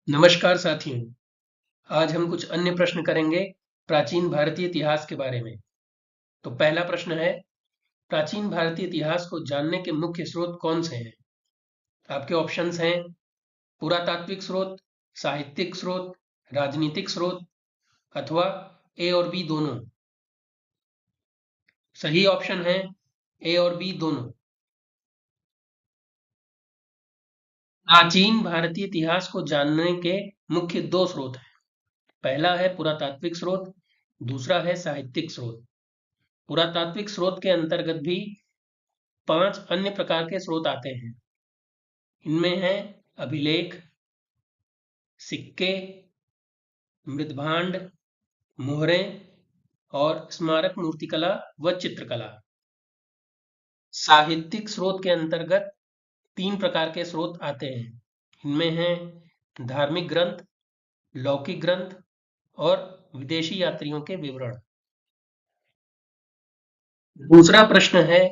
नमस्कार साथियों, आज हम कुछ अन्य प्रश्न करेंगे प्राचीन भारतीय इतिहास के बारे में। तो पहला प्रश्न है, प्राचीन भारतीय इतिहास को जानने के मुख्य स्रोत कौन से हैं? आपके ऑप्शंस हैं पुरातात्विक स्रोत, साहित्यिक स्रोत, राजनीतिक स्रोत अथवा ए और बी दोनों। सही ऑप्शन है ए और बी दोनों। प्राचीन भारतीय इतिहास को जानने के मुख्य दो स्रोत हैं। पहला है पुरातात्विक स्रोत, दूसरा है साहित्यिक स्रोत। पुरातात्विक स्रोत के अंतर्गत भी 5 अन्य प्रकार के स्रोत आते हैं। इनमें हैं अभिलेख, सिक्के, मृद्भांड, मुहरें और स्मारक मूर्तिकला व चित्रकला। साहित्यिक स्रोत के अंतर्गत 3 प्रकार के स्रोत आते हैं। इनमें हैं धार्मिक ग्रंथ, लौकिक ग्रंथ और विदेशी यात्रियों के विवरण। दूसरा प्रश्न है,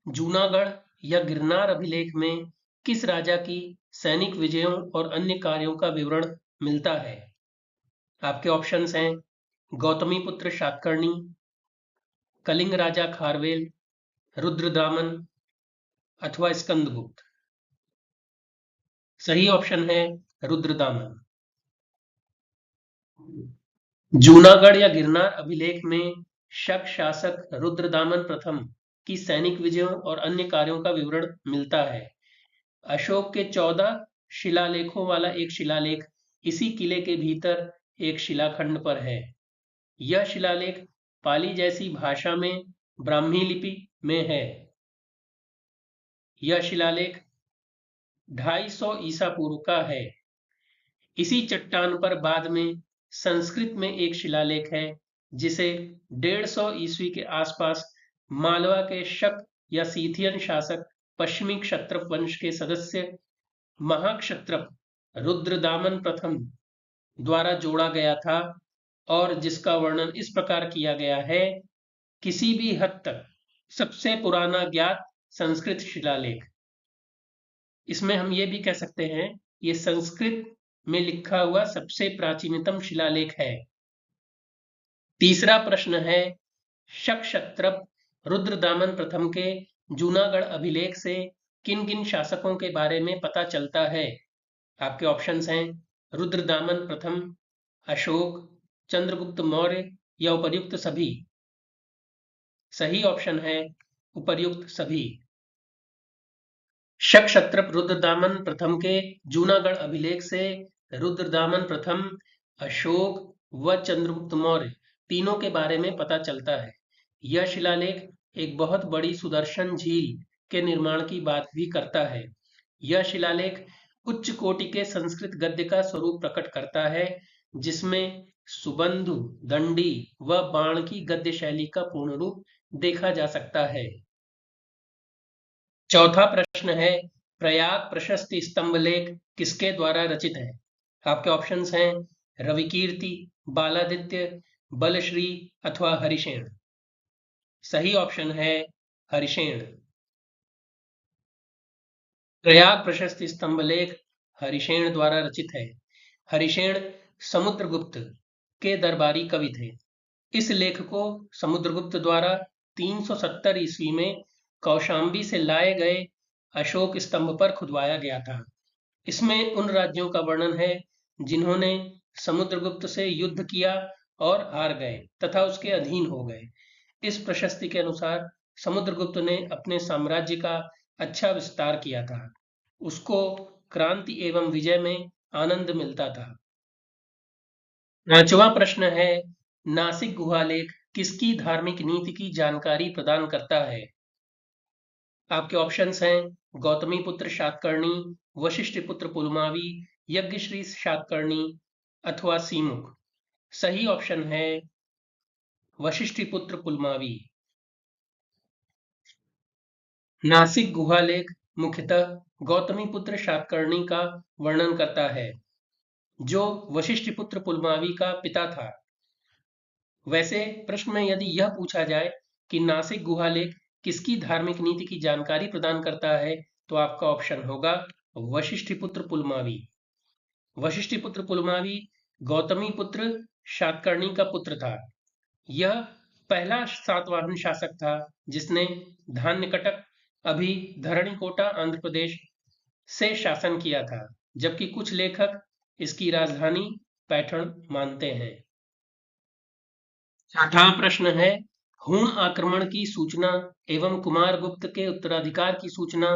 जूनागढ़ या गिरनार अभिलेख में किस राजा की सैनिक विजयों और अन्य कार्यों का विवरण मिलता है? आपके ऑप्शंस हैं गौतमीपुत्र शातकर्णी, कलिंग राजा खारवेल, रुद्रदामन अथवा स्कंदगुप्त। सही ऑप्शन है रुद्रदामन। जूनागढ़ या गिरनार अभिलेख में शक शासक रुद्रदामन प्रथम की सैनिक विजयों और अन्य कार्यों का विवरण मिलता है। अशोक के 14 शिलालेखों वाला एक शिलालेख इसी किले के भीतर एक शिलाखंड पर है। यह शिलालेख पाली जैसी भाषा में ब्राह्मी लिपि में है। यह शिलालेख 250 ईसा पूर्व का है। इसी चट्टान पर बाद में संस्कृत में एक शिलालेख है जिसे 150 ईस्वी के आसपास मालवा के शक या सीथियन शासक पश्चिमी क्षत्रप वंश के सदस्य महाक्षत्रप रुद्रदामन प्रथम द्वारा जोड़ा गया था और जिसका वर्णन इस प्रकार किया गया है, किसी भी हद तक सबसे पुराना ज्ञात संस्कृत शिलालेख। इसमें हम ये भी कह सकते हैं ये संस्कृत में लिखा हुआ सबसे प्राचीनतम शिलालेख है। तीसरा प्रश्न है, शक क्षत्रप रुद्रदामन प्रथम के जूनागढ़ अभिलेख से किन किन शासकों के बारे में पता चलता है? आपके ऑप्शंस हैं रुद्रदामन प्रथम, अशोक, चंद्रगुप्त मौर्य या उपर्युक्त सभी। सही ऑप्शन है उपर्युक्त सभी। शक क्षत्रप रुद्रदामन प्रथम के जूनागढ़ अभिलेख से रुद्रदामन प्रथम, अशोक व चंद्रगुप्त मौर्य तीनों के बारे में पता चलता है। यह शिलालेख एक बहुत बड़ी सुदर्शन झील के निर्माण की बात भी करता है। यह शिलालेख उच्च कोटि के संस्कृत गद्य का स्वरूप प्रकट करता है, जिसमें सुबंधु, दंडी व बाण की गद्य शैली का पूर्ण रूप देखा जा सकता है। चौथा प्रश्न है, प्रयाग प्रशस्ति स्तंभलेख किसके द्वारा रचित है? आपके ऑप्शंस हैं रविकीर्ति, बालादित्य, बलश्री अथवा हरिशेन। सही ऑप्शन है हरिशेन। प्रयाग प्रशस्ति स्तंभलेख हरिशेन द्वारा रचित है। हरिशेन समुद्रगुप्त के दरबारी कवि थे। इस लेख को समुद्रगुप्त द्वारा 370 ईस्वी में कौशाम्बी से लाए गए अशोक स्तंभ पर खुदवाया गया था। इसमें उन राज्यों का वर्णन है जिन्होंने समुद्रगुप्त से युद्ध किया और हार गए तथा उसके अधीन हो गए। इस प्रशस्ति के अनुसार समुद्रगुप्त ने अपने साम्राज्य का अच्छा विस्तार किया था। उसको क्रांति एवं विजय में आनंद मिलता था। पांचवा प्रश्न है, नासिक गुहालेख किसकी धार्मिक नीति की जानकारी प्रदान करता है? आपके ऑप्शंस हैं गौतमीपुत्र शातकर्णी, वशिष्ठपुत्र पुलमावी, यज्ञश्री शातकर्णी अथवा सीमुख। सही ऑप्शन है वशिष्ठपुत्र पुलमावी। नासिक गुहालेख मुख्यतः गौतमीपुत्र शातकर्णी का वर्णन करता है, जो वशिष्ठपुत्र पुलमावी का पिता था। वैसे प्रश्न में यदि यह पूछा जाए कि नासिक गुहालेख किसकी धार्मिक नीति की जानकारी प्रदान करता है, तो आपका ऑप्शन होगा वशिष्ठपुत्र पुलमावी। वशिष्ठिपुत्र पुलमावी गौतमी पुत्र शातकर्णी का पुत्र था। यह पहला सातवाहन शासक था जिसने धान्यकटक अभी धरणीकोटा आंध्र प्रदेश से शासन किया था, जबकि कुछ लेखक इसकी राजधानी पैठण मानते हैं। छठा प्रश्न है, हूण आक्रमण की सूचना एवं कुमारगुप्त के उत्तराधिकार की सूचना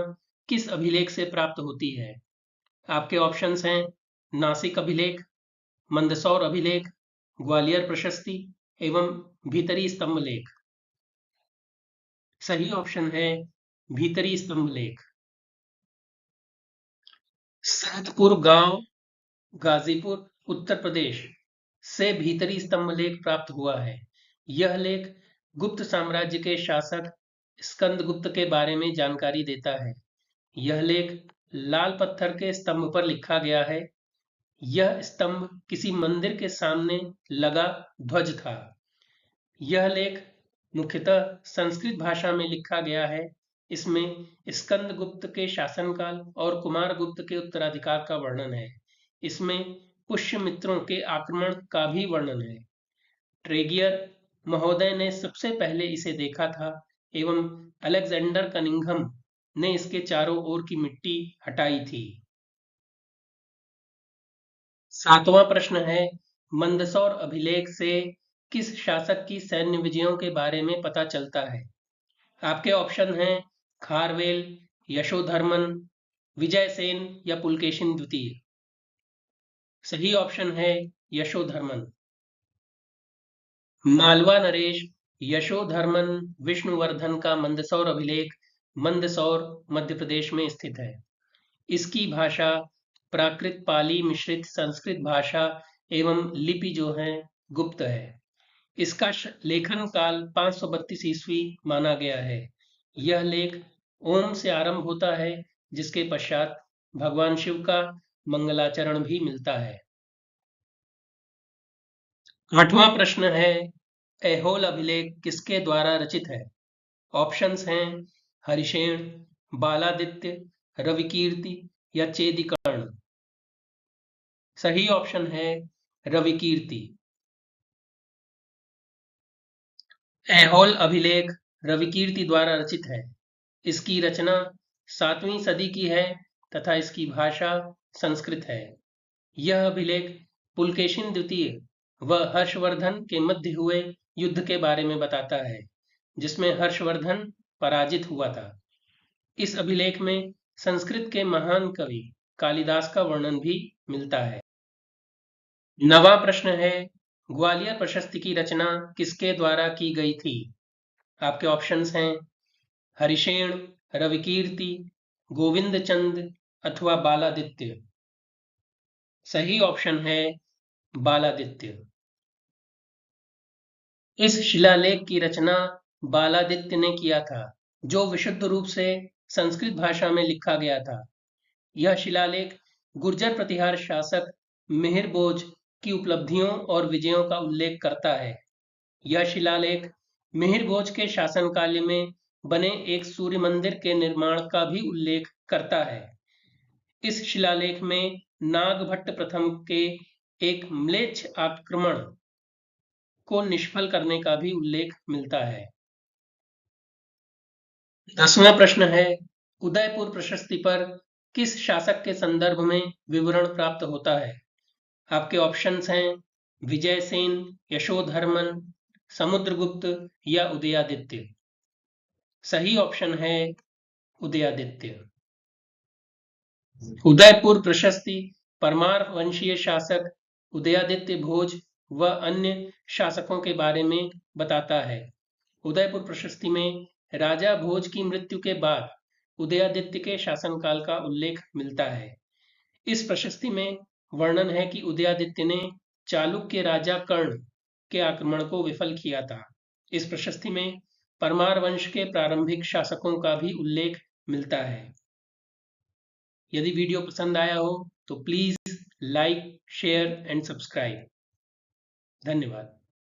किस अभिलेख से प्राप्त होती है? आपके ऑप्शंस हैं नासिक अभिलेख, मंदसौर अभिलेख, ग्वालियर प्रशस्ति एवं भीतरी स्तंभ लेख। सही ऑप्शन है भीतरी स्तंभ लेख। सैदपुर गांव गाजीपुर उत्तर प्रदेश से भीतरी स्तंभ लेख प्राप्त हुआ है। यह लेख गुप्त साम्राज्य के शासक स्कंदगुप्त के बारे में जानकारी देता है। यह लेख लाल पत्थर के स्तंभ पर लिखा गया है। यह स्तंभ किसी मंदिर के सामने लगा ध्वज था। यह लेख मुख्यतः संस्कृत भाषा में लिखा गया है। इसमें स्कंदगुप्त के शासनकाल और कुमारगुप्त के उत्तराधिकार का वर्णन है। इसमें पुष्यमित्रों के आक्रमण का भी वर्णन है। ट्रेगियर महोदय ने सबसे पहले इसे देखा था एवं अलेक्जेंडर कनिंघम ने इसके चारों ओर की मिट्टी हटाई थी। सातवां प्रश्न है, मंदसौर अभिलेख से किस शासक की सैन्य विजयों के बारे में पता चलता है? आपके ऑप्शन हैं खारवेल, यशोधर्मन, विजयसेन या पुलकेशिन द्वितीय। सही ऑप्शन है यशोधर्मन। मालवा नरेश यशोधर्मन विष्णुवर्धन का मंदसौर अभिलेख मंदसौर मध्य प्रदेश में स्थित है। इसकी भाषा प्राकृत पाली मिश्रित संस्कृत भाषा एवं लिपि जो है गुप्त है। इसका लेखन काल 532 ईस्वी माना गया है। यह लेख ओम से आरंभ होता है, जिसके पश्चात भगवान शिव का मंगलाचरण भी मिलता है। आठवां प्रश्न है, ऐहोल अभिलेख किसके द्वारा रचित है? ऑप्शंस हैं हरिशेन, बालादित्य, रविकीर्ति या चेदिकर्ण। सही ऑप्शन है रविकीर्ति। ऐहोल अभिलेख रविकीर्ति द्वारा रचित है। इसकी रचना 7वीं सदी की है तथा इसकी भाषा संस्कृत है। यह अभिलेख पुलकेशिन द्वितीय व हर्षवर्धन के मध्य हुए युद्ध के बारे में बताता है, जिसमें हर्षवर्धन पराजित हुआ था। इस अभिलेख में संस्कृत के महान कवि कालिदास का वर्णन भी मिलता है। नवा प्रश्न है, ग्वालियर प्रशस्ति की रचना किसके द्वारा की गई थी? आपके ऑप्शंस हैं हरिशेन, रविकीर्ति, गोविंद चंद अथवा बालादित्य। सही ऑप्शन है बालादित्य। इस शिलालेख की रचना बालादित्य ने किया था, जो विशुद्ध रूप से संस्कृत भाषा में लिखा गया था। यह शिलालेख गुर्जर प्रतिहार शासक मिहिर भोज की उपलब्धियों और विजयों का उल्लेख करता है। यह शिलालेख मिहिर भोज के शासनकाल में बने एक सूर्य मंदिर के निर्माण का भी उल्लेख करता है। इस शिलालेख में नागभट्ट प्रथम के एक म्लेच्छ आक्रमण को निष्फल करने का भी उल्लेख मिलता है। 10वां प्रश्न है, उदयपुर प्रशस्ति पर किस शासक के संदर्भ में विवरण प्राप्त होता है? आपके ऑप्शंस हैं विजयसेन, यशोधर्मन, समुद्रगुप्त या उदयादित्य। सही ऑप्शन है उदयादित्य। उदयपुर प्रशस्ति परमार वंशीय शासक उदयादित्य भोज व अन्य शासकों के बारे में बताता है। उदयपुर प्रशस्ति में राजा भोज की मृत्यु के बाद उदयादित्य के शासनकाल का उल्लेख मिलता है। इस प्रशस्ति में वर्णन है कि उदयादित्य ने चालुक्य राजा कर्ण के आक्रमण को विफल किया था। इस प्रशस्ति में परमार वंश के प्रारंभिक शासकों का भी उल्लेख मिलता है। यदि वीडियो पसंद आया हो तो please like, share and subscribe. धन्यवाद।